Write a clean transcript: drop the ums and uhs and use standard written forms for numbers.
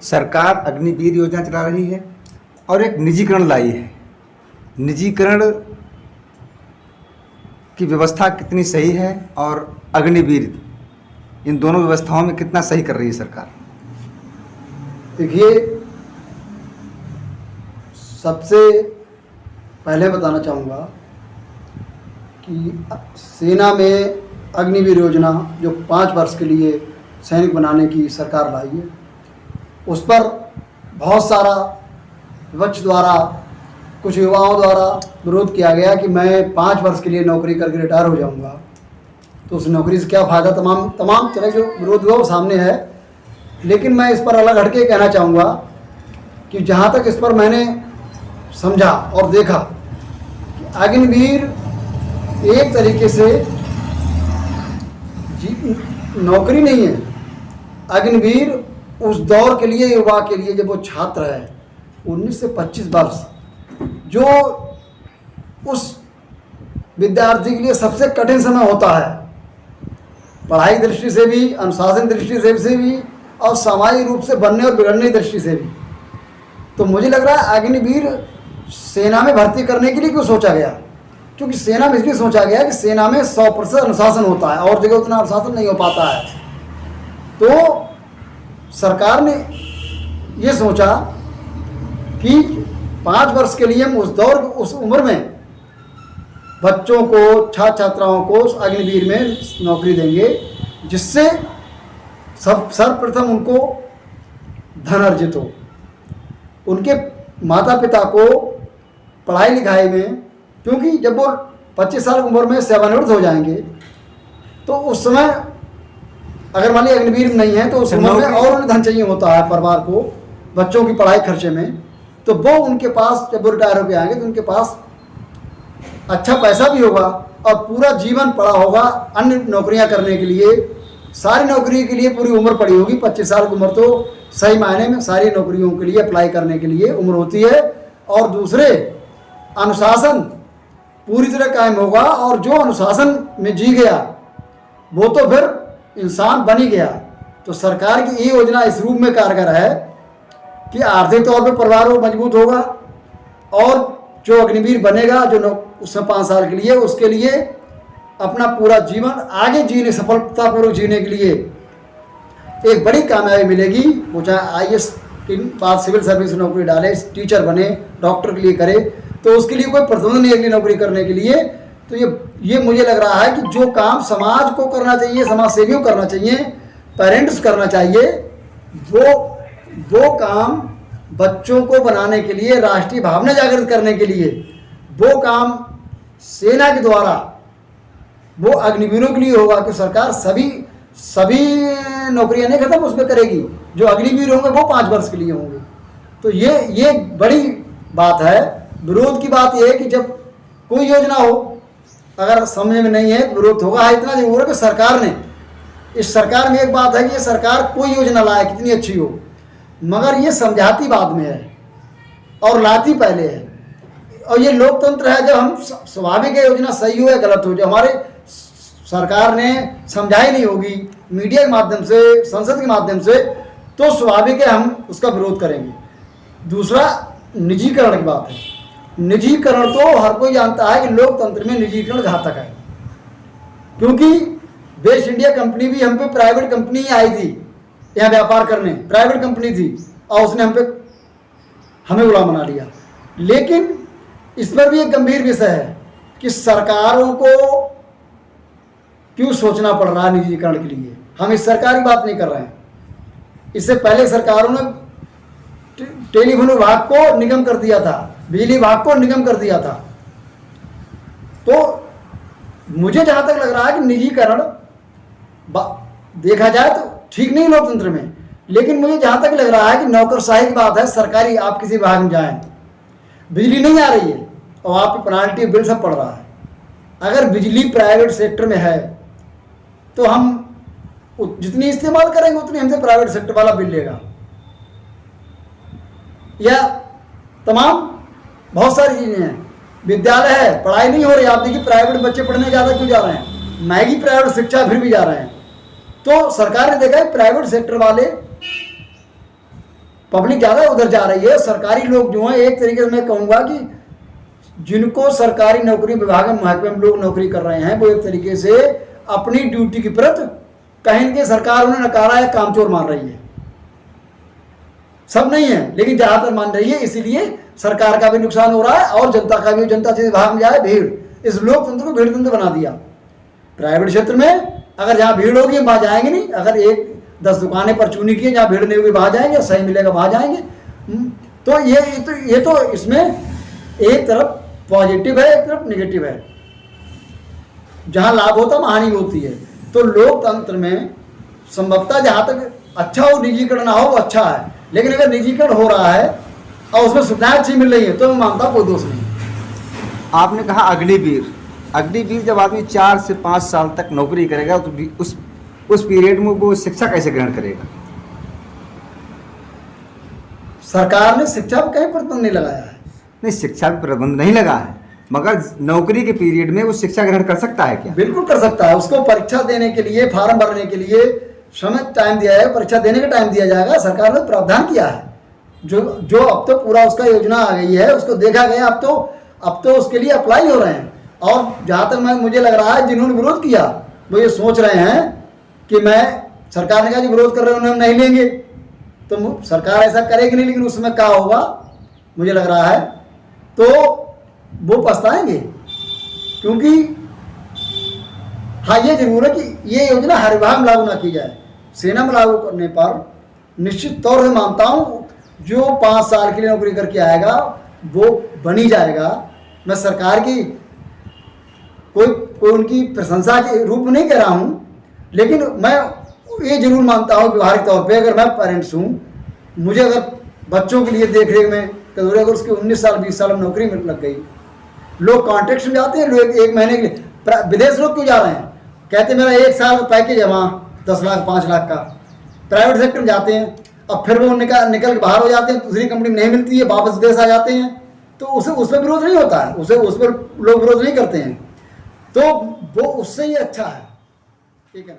सरकार अग्निवीर योजना चला रही है और एक निजीकरण लाई है। निजीकरण की व्यवस्था कितनी सही है और अग्निवीर, इन दोनों व्यवस्थाओं में कितना सही कर रही है सरकार? देखिए, सबसे पहले बताना चाहूँगा कि सेना में अग्निवीर योजना जो 5 वर्ष के लिए सैनिक बनाने की सरकार लाई है, उस पर बहुत सारा विपक्ष द्वारा, कुछ युवाओं द्वारा विरोध किया गया कि मैं 5 वर्ष के लिए नौकरी करके रिटायर हो जाऊंगा, तो उस नौकरी से क्या फ़ायदा। तमाम तरह के विरोध हुआ वो सामने है। लेकिन मैं इस पर अलग हटके कहना चाहूँगा कि जहाँ तक इस पर मैंने समझा और देखा कि अग्निवीर एक तरीके से नौकरी नहीं है। अग्निवीर उस दौर के लिए, युवा के लिए, जब वो छात्र है 19 से 25 वर्ष, जो उस विद्यार्थी के लिए सबसे कठिन समय होता है, पढ़ाई दृष्टि से भी, अनुशासन दृष्टि से भी और सामाजिक रूप से बनने और बिगड़ने की दृष्टि से भी। तो मुझे लग रहा है अग्निवीर सेना में भर्ती करने के लिए क्यों सोचा गया, क्योंकि सेना में इसलिए सोचा गया कि सेना में 100% अनुशासन होता है और जगह उतना अनुशासन नहीं हो पाता है। तो सरकार ने ये सोचा कि 5 वर्ष के लिए हम उस दौर, उस उम्र में बच्चों को, छात्र छात्राओं को उस अग्निवीर में नौकरी देंगे, जिससे सर्वप्रथम उनको धन अर्जित हो, उनके माता पिता को पढ़ाई लिखाई में, क्योंकि जब वो 25 साल की उम्र में सेवानिवृत्त हो जाएंगे तो उस समय अगर मान लीजिए अग्निवीर नहीं है तो उस उम्र में और उन्हें धन चाहिए होता है परिवार को, बच्चों की पढ़ाई खर्चे में। तो वो उनके पास जब वो रिटायर होकर आएंगे तो उनके पास अच्छा पैसा भी होगा और पूरा जीवन पड़ा होगा अन्य नौकरियां करने के लिए। सारी नौकरी के लिए पूरी उम्र पड़ी होगी। 25 साल की उम्र तो सही मायने में सारी नौकरियों के लिए अप्लाई करने के लिए उम्र होती है। और दूसरे, अनुशासन पूरी तरह कायम होगा और जो अनुशासन में जी गया वो तो फिर इंसान बन ही गया। तो सरकार की ये योजना इस रूप में कारगर है कि आर्थिक तौर पर परिवार वो मजबूत होगा और जो अग्निवीर बनेगा, जो उसमें 5 साल के लिए, उसके लिए अपना पूरा जीवन आगे जीने, सफलतापूर्वक जीने के लिए एक बड़ी कामयाबी मिलेगी। वो चाहे IAS के बाद सिविल सर्विस नौकरी डाले, टीचर बने, डॉक्टर के लिए करे, तो उसके लिए कोई प्रतिबंध नहीं अगली नौकरी करने के लिए। तो ये मुझे लग रहा है कि जो काम समाज को करना चाहिए, समाज सेवियों करना चाहिए, पेरेंट्स करना चाहिए, वो काम बच्चों को बनाने के लिए, राष्ट्रीय भावना जागृत करने के लिए, वो काम सेना के द्वारा वो अग्निवीरों के लिए होगा कि सरकार सभी नौकरियां नहीं खत्म उसमें करेगी। जो अग्निवीर होंगे वो 5 वर्ष के लिए होंगे। तो ये बड़ी बात है। विरोध की बात यह है कि जब कोई योजना हो, अगर समझ में नहीं है तो विरोध होगा। इतना जरूर है कि सरकार ने, इस सरकार में एक बात है कि ये सरकार कोई योजना लाए कितनी अच्छी हो, मगर ये समझाती बाद में है और लाती पहले है। और ये लोकतंत्र है, जब हम स्वाभाविक योजना सही हो या गलत हो, जो हमारे सरकार ने समझाई नहीं होगी मीडिया के माध्यम से, संसद के माध्यम से, तो स्वाभाविक है हम उसका विरोध करेंगे। दूसरा, निजीकरण की बात है। निजीकरण तो हर कोई जानता है कि लोकतंत्र में निजीकरण घातक है, क्योंकि वेस्ट इंडिया कंपनी भी हम पे प्राइवेट कंपनी ही आई थी यहाँ व्यापार करने, प्राइवेट कंपनी थी और उसने हमें गुलाम बना लिया। लेकिन इस पर भी एक गंभीर विषय है कि सरकारों को क्यों सोचना पड़ रहा है निजीकरण के लिए। हम इस सरकार की बात नहीं कर रहे हैं। इससे पहले सरकारों ने टेलीफोन विभाग को निगम कर दिया था, बिजली विभाग को निगम कर दिया था। तो मुझे जहां तक लग रहा है कि निजीकरण देखा जाए तो ठीक नहीं लोकतंत्र में, लेकिन मुझे जहां तक लग रहा है कि नौकरशाही की बात है। सरकारी, आप किसी विभाग में जाएं, बिजली नहीं आ रही है और आप पेनाल्टी बिल सब पड़ रहा है। अगर बिजली प्राइवेट सेक्टर में है तो हम जितनी इस्तेमाल करेंगे उतनी हमसे प्राइवेट सेक्टर वाला बिल लेगा। या तमाम बहुत सारी चीज़ें हैं। विद्यालय है, पढ़ाई नहीं हो रही, आप देखिए प्राइवेट बच्चे पढ़ने ज़्यादा क्यों जा रहे हैं, महंगी प्राइवेट शिक्षा फिर भी जा रहे हैं। तो सरकार ने देखा है प्राइवेट सेक्टर वाले पब्लिक ज़्यादा उधर जा रही है। सरकारी लोग जो हैं, एक तरीके से मैं कहूँगा कि जिनको सरकारी नौकरी विभाग में महकमे में लोग नौकरी कर रहे हैं, वो एक तरीके से अपनी ड्यूटी की प्रति कहीं कि सरकार उन्हें नकारा है, कामचोर मान रही है। सब नहीं है, लेकिन ज़्यादातर मान रही है। इसीलिए सरकार का भी नुकसान हो रहा है और जनता का भी। जनता से विभाग में जाए भीड़, इस लोकतंत्र को भीड़ तंत्र बना दिया। प्राइवेट क्षेत्र में अगर जहाँ भीड़ होगी वहाँ जाएंगे नहीं। अगर 1-10 दुकानें पर चुनी की, जहाँ भीड़ नहीं होगी वहाँ जाएंगे, सही मिलेगा वहाँ जाएंगे। तो ये तो इसमें एक तरफ पॉजिटिव है, एक तरफ निगेटिव है। जहाँ लाभ होता है वहाँ हानि होती है। तो लोकतंत्र में संभवतः जहाँ तक अच्छा हो, निजीकरण ना हो, वो अच्छा है। लेकिन अगर निजीकरण हो रहा है और उसमें सुविधाएं अच्छी मिल रही है तो मैं मानता हूँ कोई दोष नहीं। आपने कहा अग्निवीर। अग्निवीर जब आदमी 4 से 5 साल तक नौकरी करेगा तो उस पीरियड में वो शिक्षा कैसे ग्रहण करेगा? सरकार ने शिक्षा पर कहीं प्रतिबंध नहीं लगाया है। नहीं, शिक्षा पर प्रतिबंध नहीं लगा है, मगर नौकरी के पीरियड में वो शिक्षा ग्रहण कर सकता है क्या? बिल्कुल कर सकता है। उसको परीक्षा देने के लिए, फॉर्म भरने के लिए समय टाइम दिया है, परीक्षा देने का टाइम दिया जाएगा। सरकार ने प्रावधान किया है। जो अब तो पूरा उसका योजना आ गई है, उसको देखा गया। अब तो उसके लिए अप्लाई हो रहे हैं। और जहाँ तक मुझे लग रहा है जिन्होंने विरोध किया वो ये सोच रहे हैं कि सरकार ने कहा कि विरोध कर रहे हैं उन्हें हम नहीं लेंगे, तो सरकार ऐसा करेगी नहीं। लेकिन उसमें क्या होगा मुझे लग रहा है, तो वो पछताएंगे। क्योंकि हाँ, ये जरूर है कि ये योजना हर विभाग में लागू ना की जाए। सेना में लागू करने पर निश्चित तौर से मानता हूँ जो 5 साल के लिए नौकरी करके आएगा वो बनी जाएगा। मैं सरकार की कोई उनकी प्रशंसा के रूप में नहीं कह रहा हूँ, लेकिन मैं ये जरूर मानता हूँ व्यवहारिक तौर पे अगर मैं पेरेंट्स हूँ, मुझे अगर बच्चों के लिए देख रेख में कदूरे अगर उसकी 19 साल 20 साल में नौकरी में लग गई, लोग कॉन्ट्रैक्ट में जाते हैं, लोग 1 महीने के लिए। विदेश लोग क्यों जा रहे हैं? कहते मेरा 1 साल का पैकेज है वहाँ 10 लाख 5 लाख का। प्राइवेट सेक्टर में जाते हैं, अब फिर वो निकल के बाहर हो जाते हैं, दूसरी कंपनी में नहीं मिलती है, वापस देश आ जाते हैं। तो उस पर विरोध नहीं होता है, उस पर लोग विरोध नहीं करते हैं। तो वो उससे ही अच्छा है। ठीक है।